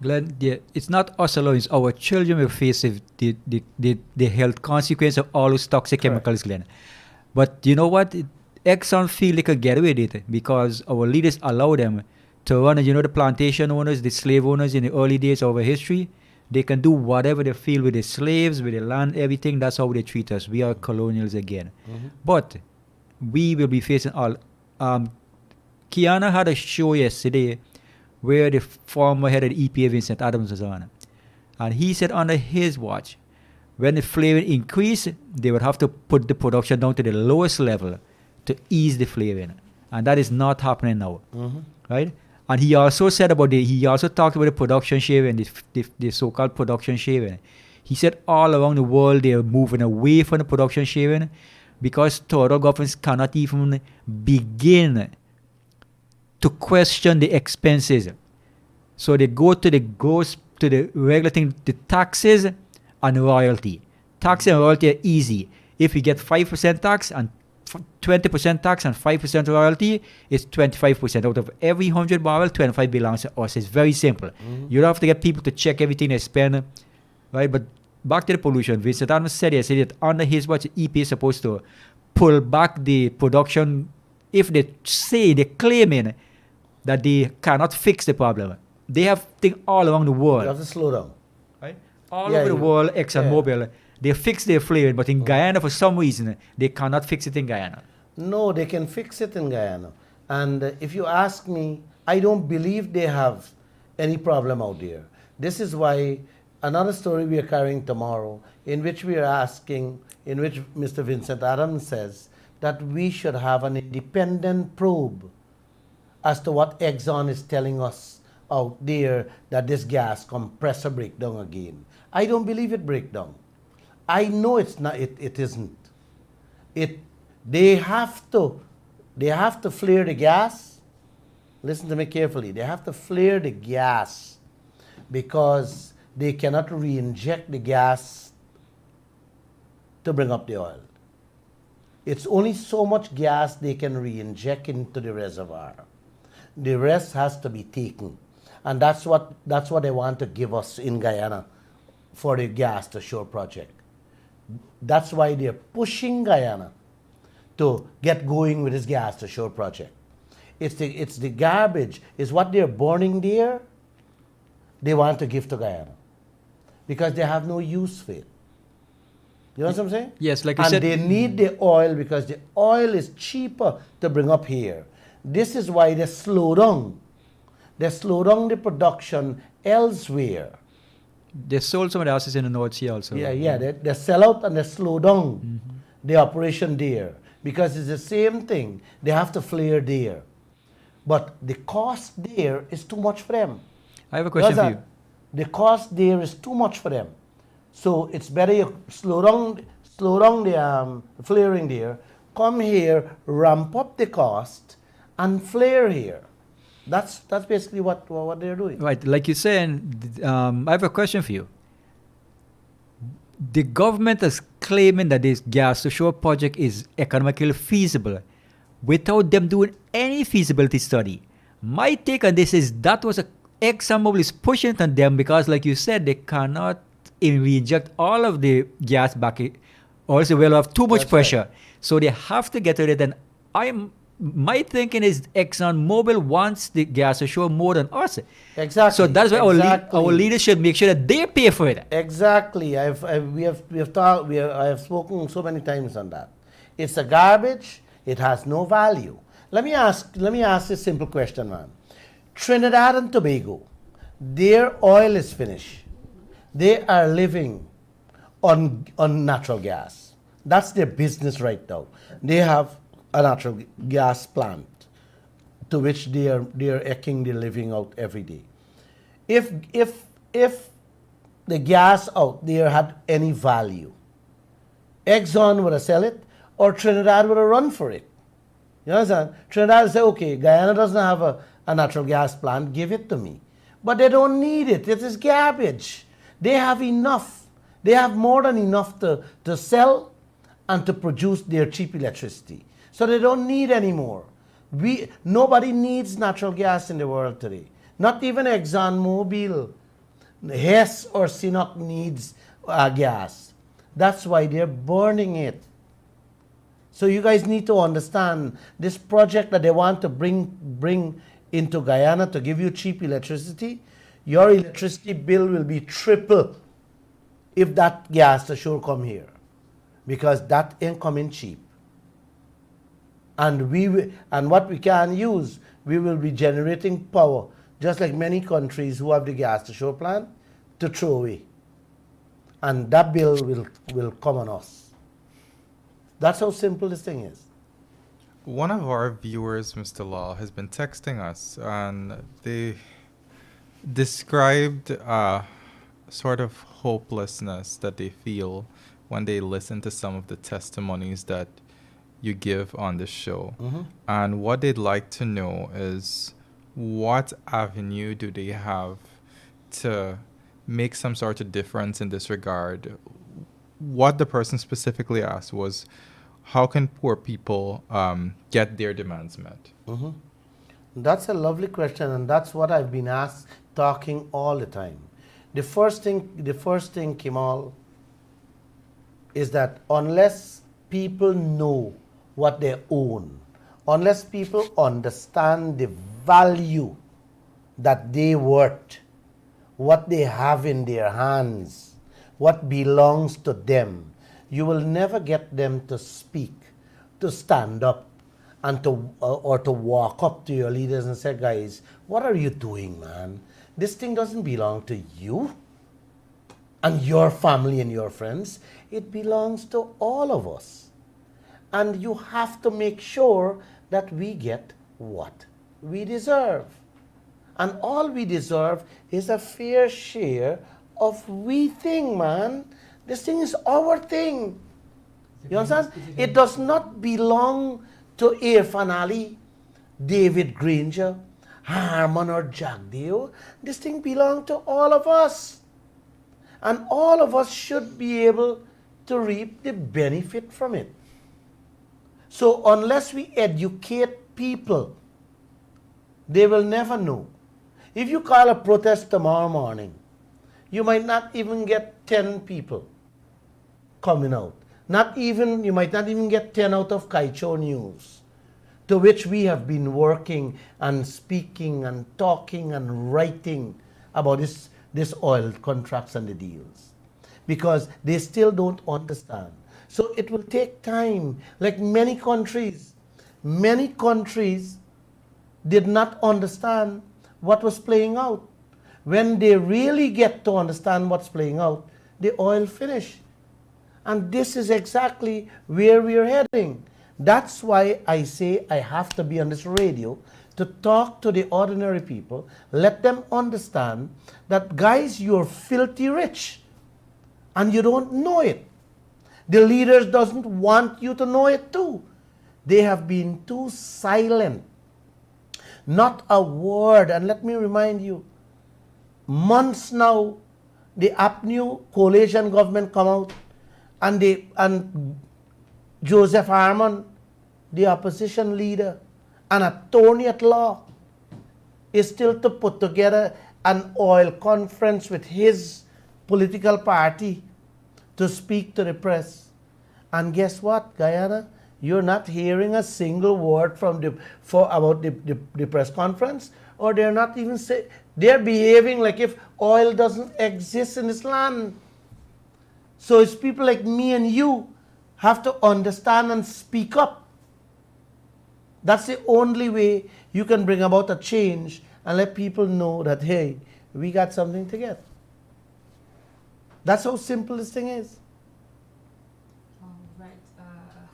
Glenn, it's not us alone, it's our children will face the health consequence of all those toxic chemicals, Glenn. But you know what? Exxon feel they could get away with it because our leaders allow them to run, the plantation owners, the slave owners in the early days of our history, they can do whatever they feel with the slaves, with the land, everything. That's how they treat us. We are colonials again. Mm-hmm. But we will be facing all. Kiana had a show yesterday where the former head of the EPA, Vincent Adams, was on. And he said under his watch, when the flaring increased, they would have to put the production down to the lowest level to ease the flaring. And that is not happening now. Mm-hmm. Right? And he also said he also talked about the production sharing, the so-called production sharing. He said all around the world they are moving away from the production sharing because third governments cannot even begin to question the expenses. So they go to the regular thing, the taxes and royalty. Tax and royalty are easy. If you get 5% tax and 20% tax and 5% royalty, it's 25%. Out of every 100 barrels, 25 belongs to us. It's very simple. Mm-hmm. You don't have to get people to check everything they spend, right? But back to the pollution. Vincent Adams said yesterday that under his watch, EPA is supposed to pull back the production if they're claiming that they cannot fix the problem. They have things all around the world. You have to slow down. Right? All over the world, ExxonMobil, they fix their flaring, but in Guyana, for some reason, they cannot fix it in Guyana. No, they can fix it in Guyana. And if you ask me, I don't believe they have any problem out there. This is why another story we are carrying tomorrow, in which we are asking, in which Mr. Vincent Adams says that we should have an independent probe as to what Exxon is telling us out there that this gas compressor break down again. I don't believe it break down. I know it's not. It isn't. They have to flare the gas. Listen to me carefully. They have to flare the gas because they cannot re-inject the gas to bring up the oil. It's only so much gas they can re-inject into the reservoir. The rest has to be taken, and that's what they want to give us in Guyana for the gas to shore project. That's why they're pushing Guyana to get going with this gas to shore project. It's the garbage, is what they're burning there, they want to give to Guyana because they have no use for it. You know what I'm saying? Yes, like you said. And they need the oil because the oil is cheaper to bring up here. This is why they slow down. They slow down the production elsewhere. They sold some of the assets in the North Sea also. Yeah. They sell out and they slow down the operation there because it's the same thing. They have to flare there. but the cost there is too much for them. I have a question for you. The cost there is too much for them. So it's better you slow down the flaring there, come here, ramp up the cost, and flare here. That's basically what they're doing. Right, like you're saying, I have a question for you. The government is claiming that this gas to shore project is economically feasible without them doing any feasibility study. My take on this is that was ExxonMobil is pushing it on them because, like you said, they cannot reinject all of the gas back, or else they will have too much pressure. Right. So they have to get rid of it. And my thinking is ExxonMobil wants the gas ashore more than us. Exactly. So that's why our leaders should make sure that they pay for it. Exactly. I have spoken so many times on that. It's a garbage. It has no value. Let me ask a simple question, man. Trinidad and Tobago, their oil is finished. They are living on natural gas. That's their business right now. They have a natural gas plant to which they are eking their living out every day. If the gas out there had any value, Exxon would have sell it, or Trinidad would have run for it. You understand? Trinidad would say, okay, Guyana doesn't have a natural gas plant, give it to me. But they don't need it. It is garbage. They have enough. They have more than enough to sell and to produce their cheap electricity. So they don't need any more. Nobody needs natural gas in the world today. Not even ExxonMobil, Hess or Sinop needs gas. That's why they're burning it. So you guys need to understand this project that they want to bring into Guyana to give you cheap electricity. Your electricity bill will be triple if that gas to sure come here, because that ain't coming cheap. And what we can use, we will be generating power, just like many countries who have the gas to shore plant, to throw away. And that bill will come on us. That's how simple this thing is. One of our viewers, Mr. Lall, has been texting us, and they described sort of hopelessness that they feel when they listen to some of the testimonies that you give on the show. Mm-hmm. And what they'd like to know is, what avenue do they have to make some sort of difference in this regard? What the person specifically asked was, how can poor people get their demands met? Mm-hmm. That's a lovely question, and that's what I've been talking all the time. The first thing, Kemal, is that unless people know what they own, unless people understand the value that they worth, what they have in their hands, what belongs to them, you will never get them to speak, to stand up, and or to walk up to your leaders and say, guys, what are you doing, man? This thing doesn't belong to you and your family and your friends. It belongs to all of us. And you have to make sure that we get what we deserve. And all we deserve is a fair share of we thing, man. This thing is our thing. You understand? It does not belong to Irfan Ali, David Granger, Harmon or Jagdeo. This thing belongs to all of us. And all of us should be able to reap the benefit from it. So unless we educate people, they will never know. If you call a protest tomorrow morning, you might not even get 10 people coming out. You might not even get 10 out of Kaieteur News, to which we have been working and speaking and talking and writing about this oil contracts and the deals, because they still don't understand. So it will take time. Like many countries did not understand what was playing out. When they really get to understand what's playing out, the oil finish. And this is exactly where we're heading. That's why I say I have to be on this radio to talk to the ordinary people, let them understand that, guys, you're filthy rich and you don't know it. The leaders doesn't want you to know it too. They have been too silent. Not a word. And let me remind you, months now, the APNU coalition government come out and Joseph Harmon, the opposition leader, an attorney at law, is still to put together an oil conference with his political party to speak to the press. And guess what, Guyana? You're not hearing a single word from about the press conference, or they're not even they're behaving like if oil doesn't exist in this land. So it's people like me and you have to understand and speak up. That's the only way you can bring about a change and let people know that, hey, we got something to get. That's how simple this thing is.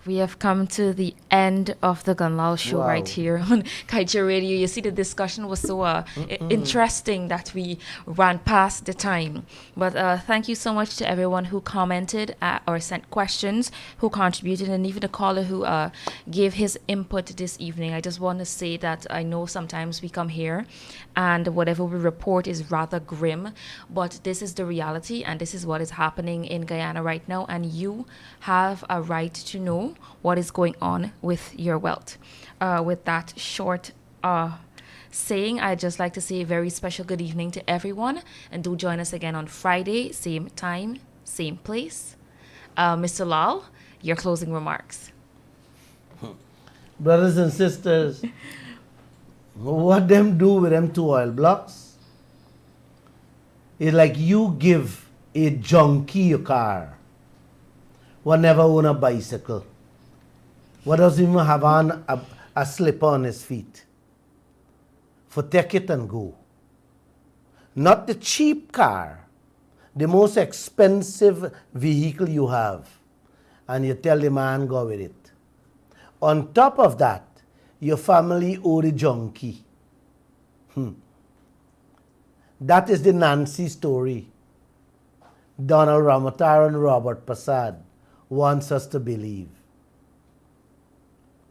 We have come to the end of the Lall show Wow. right here on Kaieteur Radio. You see, the discussion was so interesting that we ran past the time. But thank you so much to everyone who commented or sent questions, who contributed, and even the caller who gave his input this evening. I just want to say that I know sometimes we come here and whatever we report is rather grim, but this is the reality and this is what is happening in Guyana right now, and you have a right to know what is going on with your wealth. With that short saying, I'd just like to say a very special good evening to everyone, and do join us again on Friday, same time, same place. Mr. Lall, your closing remarks. Brothers and sisters, what them do with them 2 oil blocks is like you give a junkie your car what never own a bicycle, what doesn't even have on a slipper on his feet, for take it and go. Not the cheap car, the most expensive vehicle you have, and you tell the man go with it. On top of that, your family owe the junkie. That is the Nancy story Donald Ramatar and Robert Prasad wants us to believe.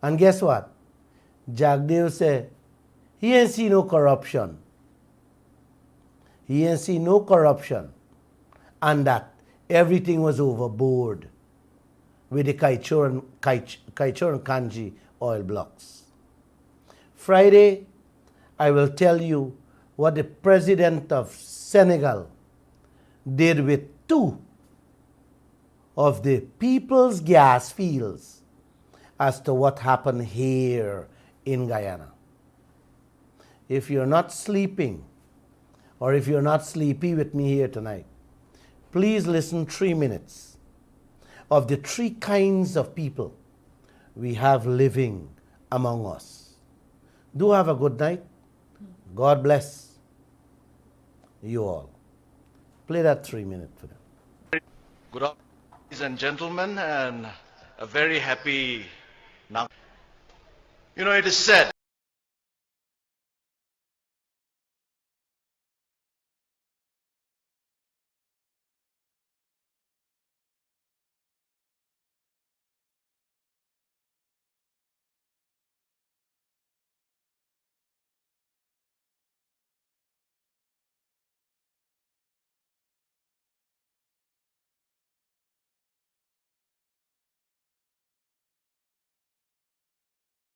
And guess what? Jagdev said he ain't see no corruption. He ain't see no corruption. And that everything was overboard with the Kaieteur and Kanji oil blocks. Friday, I will tell you what the president of Senegal did with 2 of the people's gas fields as to what happened here in Guyana. If you're not sleeping, or if you're not sleepy with me here tonight, please listen 3 minutes of the 3 kinds of people we have living among us. Do have a good night. God bless you all. Play that 3 minutes for them. Good afternoon, ladies and gentlemen, and a very happy now. You know, it is said